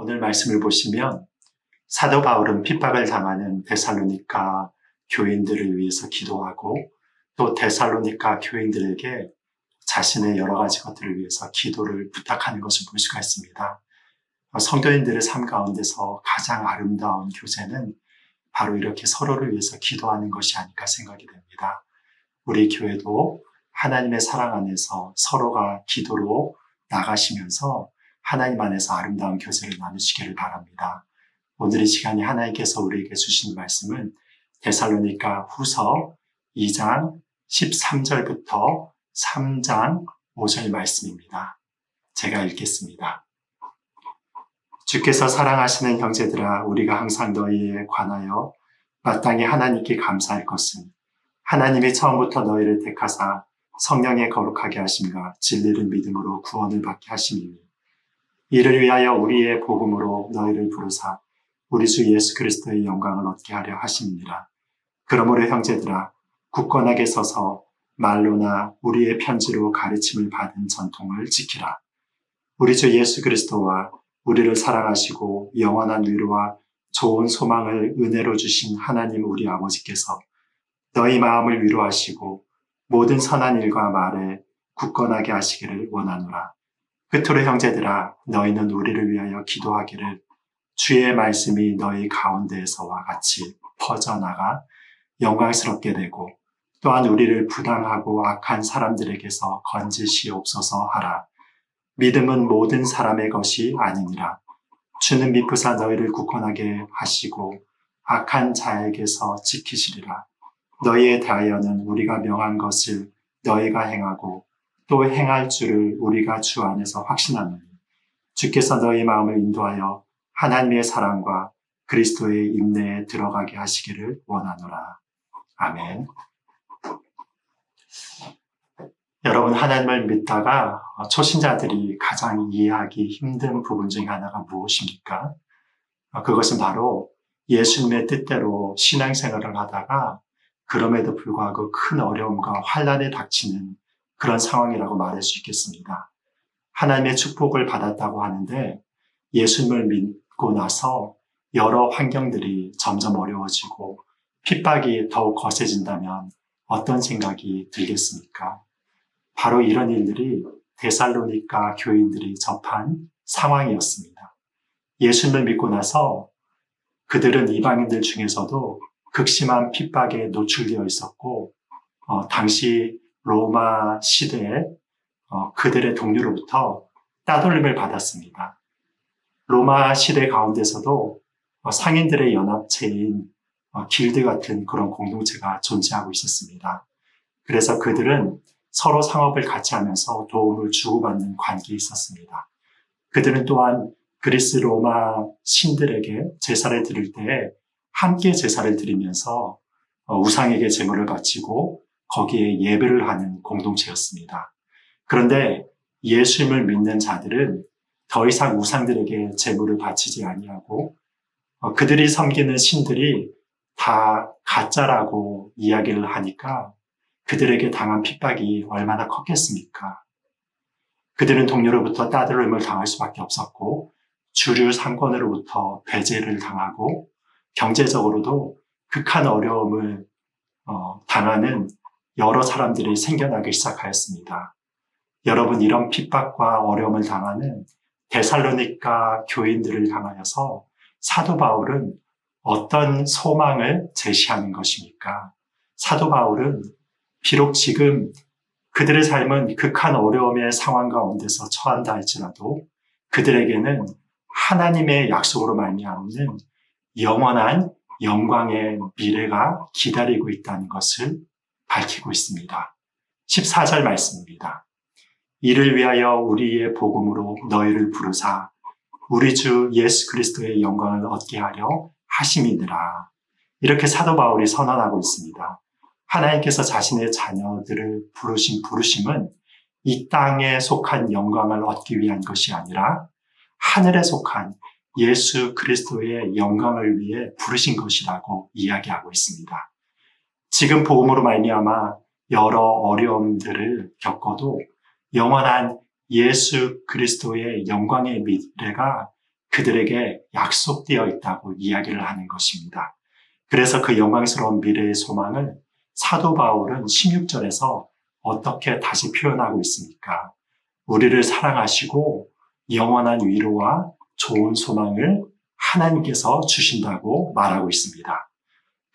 오늘 말씀을 보시면 사도 바울은 핍박을 당하는 데살로니가 교인들을 위해서 기도하고 또 데살로니가 교인들에게 자신의 여러 가지 것들을 위해서 기도를 부탁하는 것을 볼 수가 있습니다. 성도인들의 삶 가운데서 가장 아름다운 교제는 바로 이렇게 서로를 위해서 기도하는 것이 아닐까 생각이 됩니다. 우리 교회도 하나님의 사랑 안에서 서로가 기도로 나가시면서 하나님 안에서 아름다운 교제를 나누시기를 바랍니다. 오늘 이 시간에 하나님께서 우리에게 주신 말씀은 데살로니가 후서 2장 13절부터 3장 5절 말씀입니다. 제가 읽겠습니다. 주께서 사랑하시는 형제들아, 우리가 항상 너희에 관하여 마땅히 하나님께 감사할 것은 하나님이 처음부터 너희를 택하사 성령에 거룩하게 하심과 진리를 믿음으로 구원을 받게 하심이니, 이를 위하여 우리의 복음으로 너희를 부르사 우리 주 예수 그리스도의 영광을 얻게 하려 하심이니라. 그러므로 형제들아, 굳건하게 서서 말로나 우리의 편지로 가르침을 받은 전통을 지키라. 우리 주 예수 그리스도와 우리를 사랑하시고 영원한 위로와 좋은 소망을 은혜로 주신 하나님 우리 아버지께서 너희 마음을 위로하시고 모든 선한 일과 말에 굳건하게 하시기를 원하노라. 끝으로 형제들아, 너희는 우리를 위하여 기도하기를 주의 말씀이 너희 가운데에서와 같이 퍼져나가 영광스럽게 되고 또한 우리를 부당하고 악한 사람들에게서 건지시옵소서 하라. 믿음은 모든 사람의 것이 아니니라. 주는 미쁘사 너희를 굳건하게 하시고 악한 자에게서 지키시리라. 너희에 대하여는 우리가 명한 것을 너희가 행하고 또 행할 줄을 우리가 주 안에서 확신하노니, 주께서 너희 마음을 인도하여 하나님의 사랑과 그리스도의 인내에 들어가게 하시기를 원하노라. 아멘. 여러분, 하나님을 믿다가 초신자들이 가장 이해하기 힘든 부분 중에 하나가 무엇입니까? 그것은 바로 예수님의 뜻대로 신앙생활을 하다가 그럼에도 불구하고 큰 어려움과 환난에 닥치는 그런 상황이라고 말할 수 있겠습니다. 하나님의 축복을 받았다고 하는데 예수님을 믿고 나서 여러 환경들이 점점 어려워지고 핍박이 더욱 거세진다면 어떤 생각이 들겠습니까? 바로 이런 일들이 데살로니가 교인들이 접한 상황이었습니다. 예수님을 믿고 나서 그들은 이방인들 중에서도 극심한 핍박에 노출되어 있었고 당시 로마 시대에 그들의 동료로부터 따돌림을 받았습니다. 로마 시대 가운데서도 상인들의 연합체인 길드 같은 그런 공동체가 존재하고 있었습니다. 그래서 그들은 서로 상업을 같이 하면서 도움을 주고받는 관계에 있었습니다. 그들은 또한 그리스 로마 신들에게 제사를 드릴 때에 함께 제사를 드리면서 우상에게 제물을 바치고 거기에 예배를 하는 공동체였습니다. 그런데 예수님을 믿는 자들은 더 이상 우상들에게 제물을 바치지 아니하고 그들이 섬기는 신들이 다 가짜라고 이야기를 하니까 그들에게 당한 핍박이 얼마나 컸겠습니까? 그들은 동료로부터 따돌림을 당할 수밖에 없었고 주류 상권으로부터 배제를 당하고 경제적으로도 극한 어려움을 당하는 여러 사람들이 생겨나기 시작하였습니다. 여러분, 이런 핍박과 어려움을 당하는 데살로니가 교인들을 향하여서 사도 바울은 어떤 소망을 제시하는 것입니까? 사도 바울은 비록 지금 그들의 삶은 극한 어려움의 상황 가운데서 처한다 할지라도 그들에게는 하나님의 약속으로 말미암는 영원한 영광의 미래가 기다리고 있다는 것을 밝히고 있습니다. 14절 말씀입니다. 이를 위하여 우리의 복음으로 너희를 부르사 우리 주 예수 그리스도의 영광을 얻게 하려 하심이니라. 이렇게 사도 바울이 선언하고 있습니다. 하나님께서 자신의 자녀들을 부르신 부르심은 이 땅에 속한 영광을 얻기 위한 것이 아니라 하늘에 속한 예수 그리스도의 영광을 위해 부르신 것이라고 이야기하고 있습니다. 지금 복음으로 말미암아 여러 어려움들을 겪어도 영원한 예수 그리스도의 영광의 미래가 그들에게 약속되어 있다고 이야기를 하는 것입니다. 그래서 그 영광스러운 미래의 소망을 사도 바울은 16절에서 어떻게 다시 표현하고 있습니까? 우리를 사랑하시고 영원한 위로와 좋은 소망을 하나님께서 주신다고 말하고 있습니다.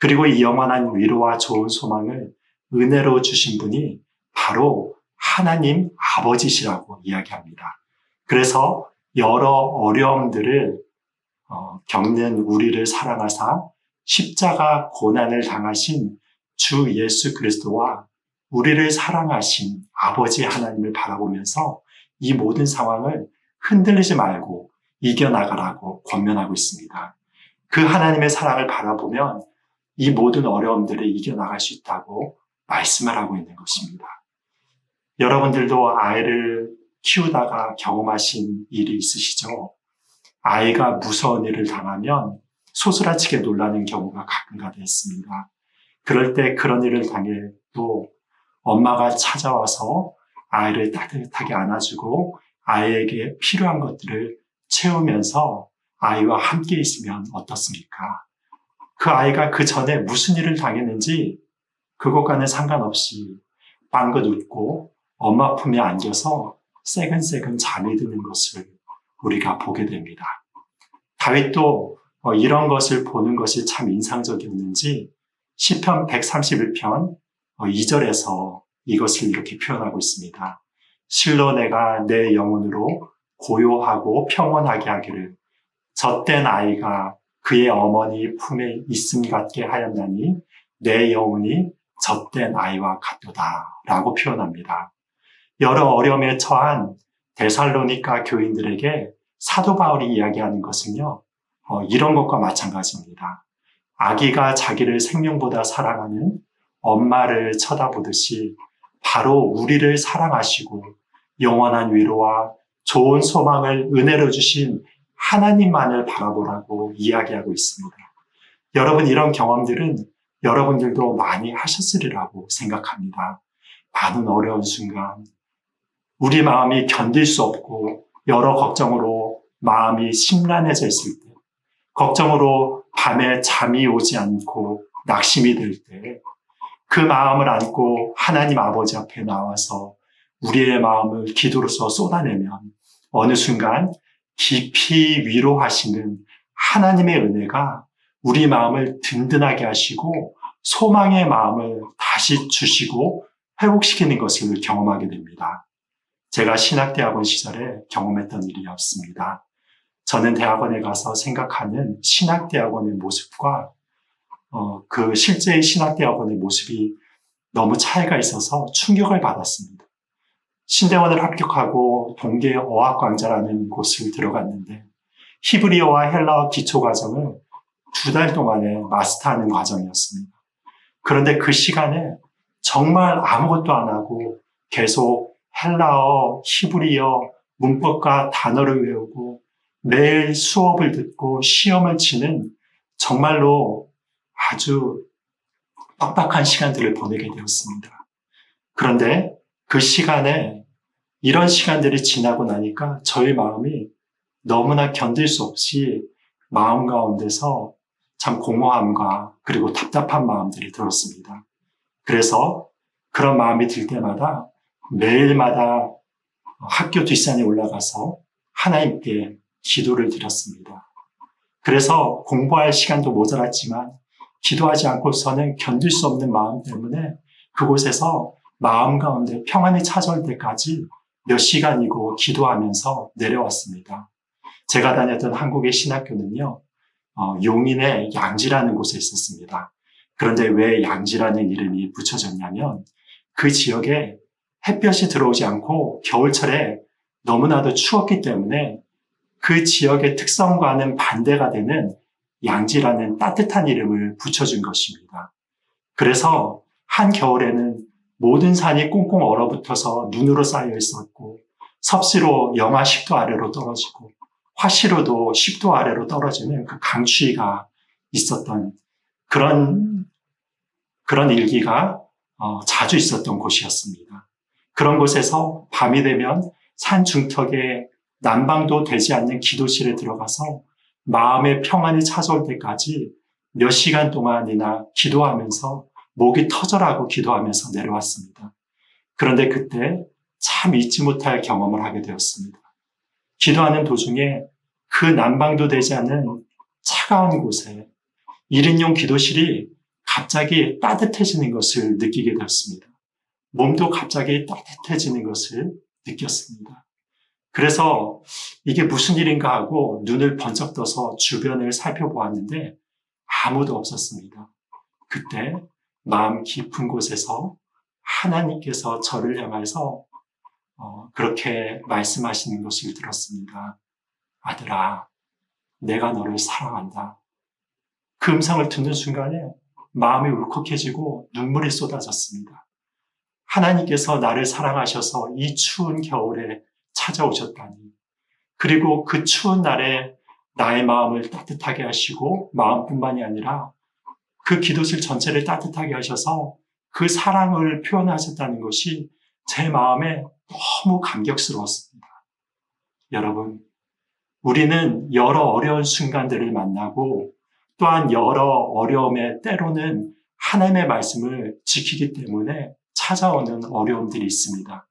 그리고 이 영원한 위로와 좋은 소망을 은혜로 주신 분이 바로 하나님 아버지시라고 이야기합니다. 그래서 여러 어려움들을 겪는 우리를 사랑하사 십자가 고난을 당하신 주 예수 그리스도와 우리를 사랑하신 아버지 하나님을 바라보면서 이 모든 상황을 흔들리지 말고 이겨나가라고 권면하고 있습니다. 그 하나님의 사랑을 바라보면 이 모든 어려움들을 이겨나갈 수 있다고 말씀을 하고 있는 것입니다. 여러분들도 아이를 키우다가 경험하신 일이 있으시죠? 아이가 무서운 일을 당하면 소스라치게 놀라는 경우가 가끔가다 있습니다. 그럴 때 그런 일을 당해도 엄마가 찾아와서 아이를 따뜻하게 안아주고 아이에게 필요한 것들을 채우면서 아이와 함께 있으면 어떻습니까? 그 아이가 그 전에 무슨 일을 당했는지 그것과는 상관없이 빵긋 웃고 엄마 품에 안겨서 새근새근 잠이 드는 것을 우리가 보게 됩니다. 다윗도 이런 것을 보는 것이 참 인상적이었는지 시편 131편 2절에서 이것을 이렇게 표현하고 있습니다. 실로 내가 내 영혼으로 고요하고 평온하게 하기를 젖된 아이가 그의 어머니 품에 있음 같게 하였나니 내 영혼이 젖된 아이와 같도다 라고 표현합니다. 여러 어려움에 처한 데살로니가 교인들에게 사도 바울이 이야기하는 것은요, 이런 것과 마찬가지입니다. 아기가 자기를 생명보다 사랑하는 엄마를 쳐다보듯이 바로 우리를 사랑하시고 영원한 위로와 좋은 소망을 은혜로 주신 하나님만을 바라보라고 이야기하고 있습니다. 여러분, 이런 경험들은 여러분들도 많이 하셨으리라고 생각합니다. 많은 어려운 순간, 우리 마음이 견딜 수 없고 여러 걱정으로 마음이 심란해져 있을 때, 걱정으로 밤에 잠이 오지 않고 낙심이 들 때, 그 마음을 안고 하나님 아버지 앞에 나와서 우리의 마음을 기도로서 쏟아내면 어느 순간 깊이 위로하시는 하나님의 은혜가 우리 마음을 든든하게 하시고 소망의 마음을 다시 주시고 회복시키는 것을 경험하게 됩니다. 제가 신학대학원 시절에 경험했던 일이었습니다. 저는 대학원에 가서 생각하는 신학대학원의 모습과 그 실제의 신학대학원의 모습이 너무 차이가 있어서 충격을 받았습니다. 신대원을 합격하고 동계 어학광자라는 곳을 들어갔는데 히브리어와 헬라어 기초과정을 2달 동안에 마스터하는 과정이었습니다. 그런데 그 시간에 정말 아무것도 안 하고 계속 헬라어, 히브리어, 문법과 단어를 외우고 매일 수업을 듣고 시험을 치는 정말로 아주 빡빡한 시간들을 보내게 되었습니다. 그런데 그 시간에 이런 시간들이 지나고 나니까 저의 마음이 너무나 견딜 수 없이 마음 가운데서 참 공허함과 그리고 답답한 마음들이 들었습니다. 그래서 그런 마음이 들 때마다 매일마다 학교 뒷산에 올라가서 하나님께 기도를 드렸습니다. 그래서 공부할 시간도 모자랐지만 기도하지 않고서는 견딜 수 없는 마음 때문에 그곳에서 마음 가운데 평안이 찾아올 때까지 몇 시간이고 기도하면서 내려왔습니다. 제가 다녔던 한국의 신학교는요, 용인의 양지라는 곳에 있었습니다. 그런데 왜 양지라는 이름이 붙여졌냐면 그 지역에 햇볕이 들어오지 않고 겨울철에 너무나도 추웠기 때문에 그 지역의 특성과는 반대가 되는 양지라는 따뜻한 이름을 붙여준 것입니다. 그래서 한겨울에는 모든 산이 꽁꽁 얼어붙어서 눈으로 쌓여 있었고 섭씨로 영하 10도 아래로 떨어지고 화씨로도 10도 아래로 떨어지는 그 강추위가 있었던 그런 일기가 자주 있었던 곳이었습니다. 그런 곳에서 밤이 되면 산 중턱에 난방도 되지 않는 기도실에 들어가서 마음의 평안이 찾아올 때까지 몇 시간 동안이나 기도하면서 목이 터져라고 기도하면서 내려왔습니다. 그런데 그때 참 잊지 못할 경험을 하게 되었습니다. 기도하는 도중에 그 난방도 되지 않는 차가운 곳에 1인용 기도실이 갑자기 따뜻해지는 것을 느끼게 되었습니다. 몸도 갑자기 따뜻해지는 것을 느꼈습니다. 그래서 이게 무슨 일인가 하고 눈을 번쩍 떠서 주변을 살펴보았는데 아무도 없었습니다. 그때 마음 깊은 곳에서 하나님께서 저를 향해서 그렇게 말씀하시는 것을 들었습니다. 아들아, 내가 너를 사랑한다. 그 음성을 듣는 순간에 마음이 울컥해지고 눈물이 쏟아졌습니다. 하나님께서 나를 사랑하셔서 이 추운 겨울에 찾아오셨다니. 그리고 그 추운 날에 나의 마음을 따뜻하게 하시고 마음뿐만이 아니라 그 기도실 전체를 따뜻하게 하셔서 그 사랑을 표현하셨다는 것이 제 마음에 너무 감격스러웠습니다. 여러분, 우리는 여러 어려운 순간들을 만나고 또한 여러 어려움에 때로는 하나님의 말씀을 지키기 때문에 찾아오는 어려움들이 있습니다.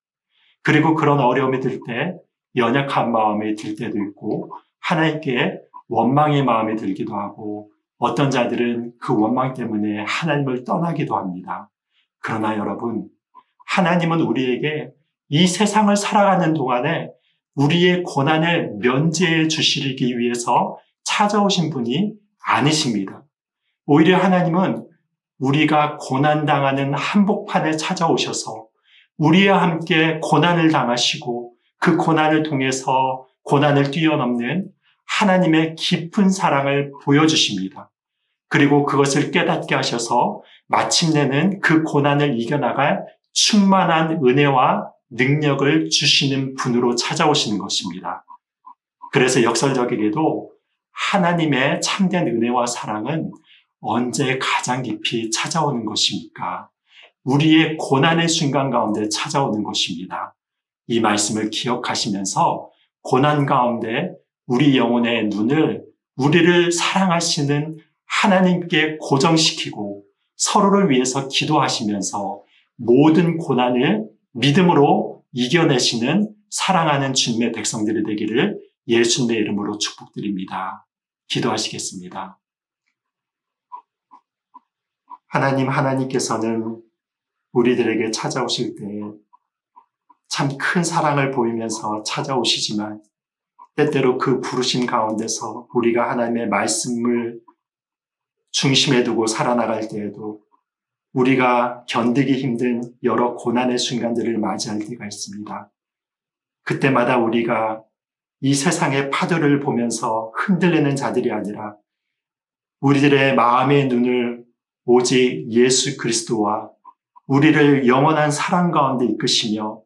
그리고 그런 어려움이 들 때 연약한 마음이 들 때도 있고 하나님께 원망의 마음이 들기도 하고 어떤 자들은 그 원망 때문에 하나님을 떠나기도 합니다. 그러나 여러분, 하나님은 우리에게 이 세상을 살아가는 동안에 우리의 고난을 면제해 주시기 위해서 찾아오신 분이 아니십니다. 오히려 하나님은 우리가 고난당하는 한복판에 찾아오셔서 우리와 함께 고난을 당하시고 그 고난을 통해서 고난을 뛰어넘는 하나님의 깊은 사랑을 보여주십니다. 그리고 그것을 깨닫게 하셔서 마침내는 그 고난을 이겨나갈 충만한 은혜와 능력을 주시는 분으로 찾아오시는 것입니다. 그래서 역설적이게도 하나님의 참된 은혜와 사랑은 언제 가장 깊이 찾아오는 것입니까? 우리의 고난의 순간 가운데 찾아오는 것입니다. 이 말씀을 기억하시면서 고난 가운데 우리 영혼의 눈을 우리를 사랑하시는 하나님께 고정시키고 서로를 위해서 기도하시면서 모든 고난을 믿음으로 이겨내시는 사랑하는 주님의 백성들이 되기를 예수님의 이름으로 축복드립니다. 기도하시겠습니다. 하나님께서는 우리들에게 찾아오실 때 참 큰 사랑을 보이면서 찾아오시지만 때때로 그 부르심 가운데서 우리가 하나님의 말씀을 중심에 두고 살아나갈 때에도 우리가 견디기 힘든 여러 고난의 순간들을 맞이할 때가 있습니다. 그때마다 우리가 이 세상의 파도를 보면서 흔들리는 자들이 아니라 우리들의 마음의 눈을 오직 예수 그리스도와 우리를 영원한 사랑 가운데 이끄시며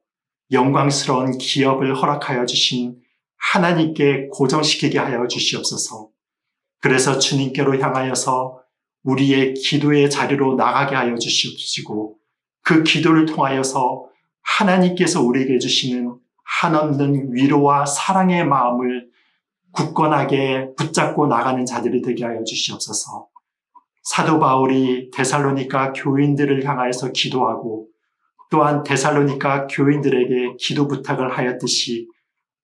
영광스러운 기업을 허락하여 주신 하나님께 고정시키게 하여 주시옵소서. 그래서 주님께로 향하여서 우리의 기도의 자리로 나가게 하여 주시옵시고 그 기도를 통하여서 하나님께서 우리에게 주시는 한없는 위로와 사랑의 마음을 굳건하게 붙잡고 나가는 자들이 되게 하여 주시옵소서. 사도 바울이 데살로니가 교인들을 향하여서 기도하고 또한 데살로니가 교인들에게 기도 부탁을 하였듯이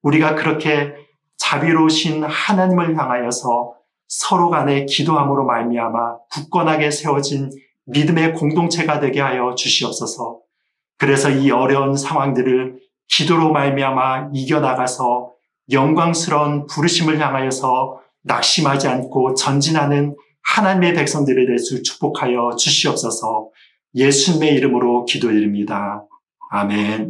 우리가 그렇게 자비로우신 하나님을 향하여서 서로 간에 기도함으로 말미암아 굳건하게 세워진 믿음의 공동체가 되게 하여 주시옵소서. 그래서 이 어려운 상황들을 기도로 말미암아 이겨나가서 영광스러운 부르심을 향하여서 낙심하지 않고 전진하는 하나님의 백성들에 대해서 축복하여 주시옵소서. 예수님의 이름으로 기도드립니다. 아멘.